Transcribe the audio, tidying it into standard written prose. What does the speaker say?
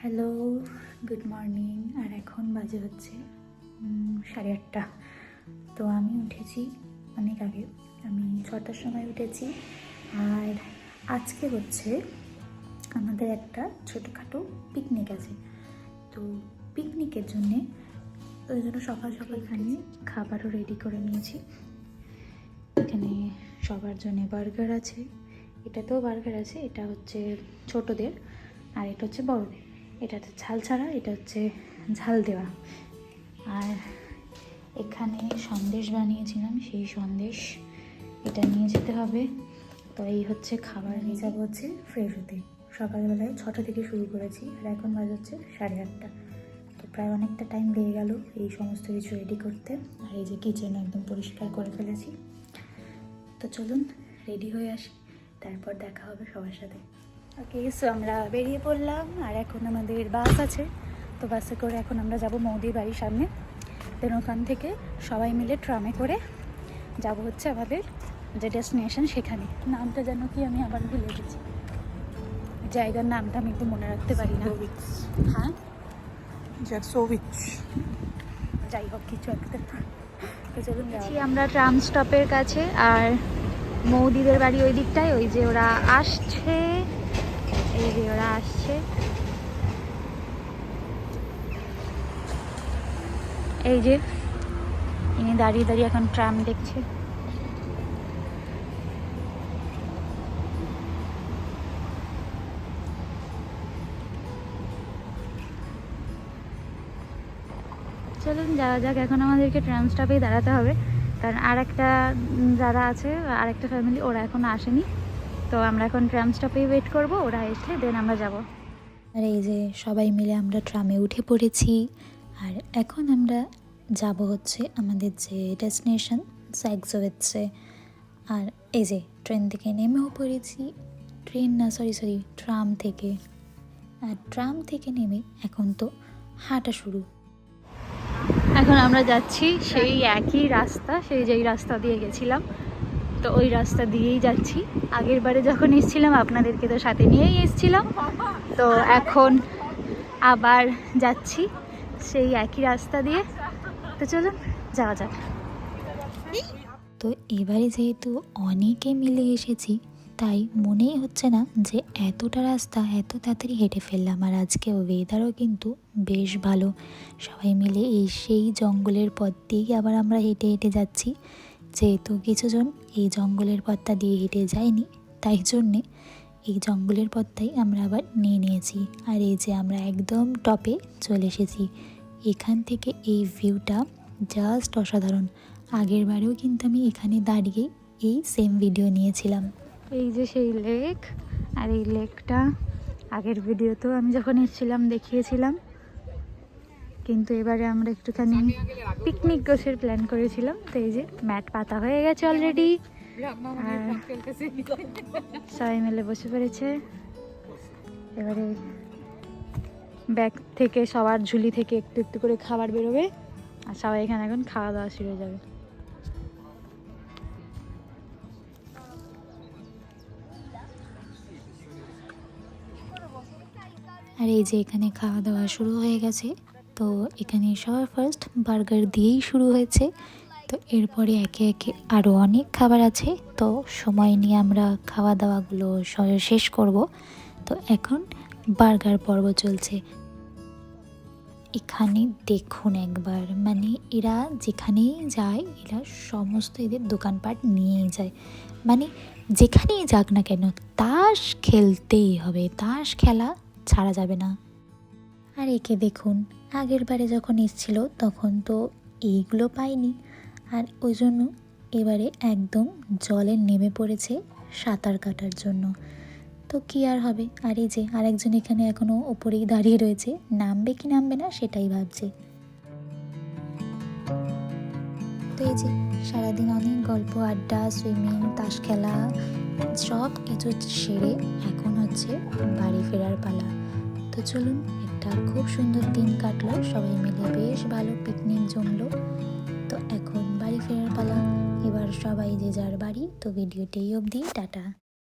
Hello, good morning. আর এখন বাজে হচ্ছে 8:30। তো আমি উঠেছি অনেক আগে, আমি 6টার সময় উঠেছি। আর আজকে হচ্ছে আমাদের একটা ছোটোখাটো পিকনিক আছে। তো পিকনিকের জন্যে ওই জন্য সকাল সকাল এখানে খাবারও রেডি করে নিয়েছি। এখানে সবার জন্য বার্গার আছে, এটাতেও বার্গার আছে, এটা হচ্ছে ছোটদের আর এটা হচ্ছে বড়দের। এটা হচ্ছে ঝাল ছাড়া, এটা হচ্ছে ঝাল দেওয়া। আর এখানে সন্দেশ বানিয়েছিলাম, সেই সন্দেশ এটা নিয়ে যেতে হবে। তো এই হচ্ছে খাবার। নিয়ে যাবো হচ্ছে ফ্রেশ হতে। সকালবেলায় 6টা থেকে শুরু করেছি আর এখন বাজে হচ্ছে 8:30। তো প্রায় অনেকটা টাইম লেগে গেল এই সমস্ত কিছু রেডি করতে। আর এই যে কিচেন একদম পরিষ্কার করে ফেলেছি। তো চলুন রেডি হয়ে আসি, তারপর দেখা হবে সবার সাথে। ওকে, সো আমরা বেরিয়ে পড়লাম আর এখন আমাদের বাস আছে। তো বাসে করে এখন আমরা যাব মৌদির বাড়ির সামনে। দেন ওখান থেকে সবাই মিলে ট্রামে করে যাব হচ্ছে আমাদের যে ডেস্টিনেশন সেখানে। নামটা যেন কি আমি আবার ভুলে গেছি, জায়গার নামটা আমি একটু মনে রাখতে পারি না। হ্যাঁ, যাই হোক কিছু একটা। তো চলুন যাচ্ছি আমরা ট্রাম স্টপের কাছে। আর মৌদিদের বাড়ি ওই দিকটায়, ওই যে ওরা আসছে, এই যে ওরা আসছে, এই যে ইনি দাঁড়িয়ে দাঁড়িয়ে এখন ট্রাম দেখছে। চলুন যাওয়া যাক। এখন আমাদেরকে ট্রাম স্টপেই দাঁড়াতে হবে, কারণ আর একটা যারা আছে, আর একটা ফ্যামিলি, ওরা এখনো আসেনি। তো আমরা এখন ট্রাম স্টপেই ওয়েট করব, ওরা এসলে দেন আমরা যাব। আর এই যে সবাই মিলে আমরা ট্রামে উঠে পড়েছি। আর এখন আমরা যাব হচ্ছে আমাদের যে ডেস্টিনেশন সাইগজোয়েটসে। আর এই যে ট্রেন থেকে নেমেও পড়েছি। ট্রাম থেকে। আর ট্রাম থেকে নেমে এখন তো হাঁটা শুরু। এখন আমরা যাচ্ছি সেই একই রাস্তা, সেই যেই রাস্তা দিয়ে গেছিলাম, তো ওই রাস্তা দিয়েই যাচ্ছি। আগের বারে যখন এসেছিলাম আপনাদেরকে তো সাথে নিয়েই এসেছিলাম, তো এখন আবার যাচ্ছি সেই একই রাস্তা দিয়ে। তো চলুন যাওয়া যাক। তো এবারে যেহেতু অনেকে মিলে এসেছি, তাই মনেই হচ্ছে না যে এতটা রাস্তা এত তাড়াতাড়ি হেঁটে ফেললাম। আর আজকে ওয়েদারও কিন্তু বেশ ভালো। সবাই মিলে এই সেই জঙ্গলের পথ দিয়েই আবার আমরা হেঁটে হেঁটে যাচ্ছি। যেহেতু কিছুজন এই জঙ্গলের পথটা দিয়ে হেঁটে যায়নি, তাই জন্যে এই জঙ্গলের পথটাই আমরা আবার নিয়ে নিয়েছি। আর এই যে আমরা একদম টপে চলে এসেছি। এখান থেকে এই ভিউটা জাস্ট অসাধারণ। আগের বারেও কিন্তু আমি এখানে দাঁড়িয়ে এই সেম ভিডিও নিয়েছিলাম। এই যে সেই লেক, আর এই লেকটা আগের ভিডিওতেও আমি যখন এসেছিলাম দেখিয়েছিলাম, কিন্তু এবারে আমরা একটুখানি পিকনিক গোছের প্ল্যান করেছিলাম। তো এই যে ম্যাট পাতা হয়ে গেছে অলরেডি, আর সবাই মিলে বসে পড়েছে। এবারে ব্যাগ থেকে, সবার ঝুলি থেকে একটু একটু করে খাবার বেরোবে, আর সবাই এখানে এখন খাওয়া দাওয়া শুরু হয়ে যাবে। আর এই যে এখানে খাওয়া দাওয়া শুরু হয়ে গেছে। তো এখানে সবার ফার্স্ট বার্গার দিয়েই শুরু হয়েছে। তো এরপরে একে একে আরও অনেক খাবার আছে। তো সময় নিয়ে আমরা খাওয়া দাওয়াগুলো শেষ করব। তো এখন বার্গার পর্ব চলছে। এখানে দেখুন একবার, মানে এরা যেখানেই যায়, এরা সমস্ত এদের দোকানপাট নিয়েই যায়। মানে যেখানেই যাক না কেন, তাস খেলতেই হবে, তাস খেলা ছাড়া যাবে না। আর একে দেখুন, আগের বারে যখন এসেছিল তখন তো এইগুলো পাইনি, আর ওই জন্য এবারে একদম জলে নেমে পড়েছে সাঁতার কাটার জন্য। তো কি আর হবে। আর এই যে আরেকজন এখানে এখনও ওপরেই দাঁড়িয়ে রয়েছে, নামবে কি নামবে না সেটাই ভাবছে। তো এই যে সারাদিন অনেক গল্প আড্ডা, সুইমিং, তাস খেলা সব কিছু সেরে এখন হচ্ছে বাড়ি ফেরার পালা। তো চলুন, একটা খুব সুন্দর দিন কাটলো, সবাই মিলে বেশ ভালো পিকনিক জমলো। তো এখন বাড়ি ফেরার পালা। এবার সবাই যে যার বাড়ি। তো ভিডিওটি অবধি, টাটা।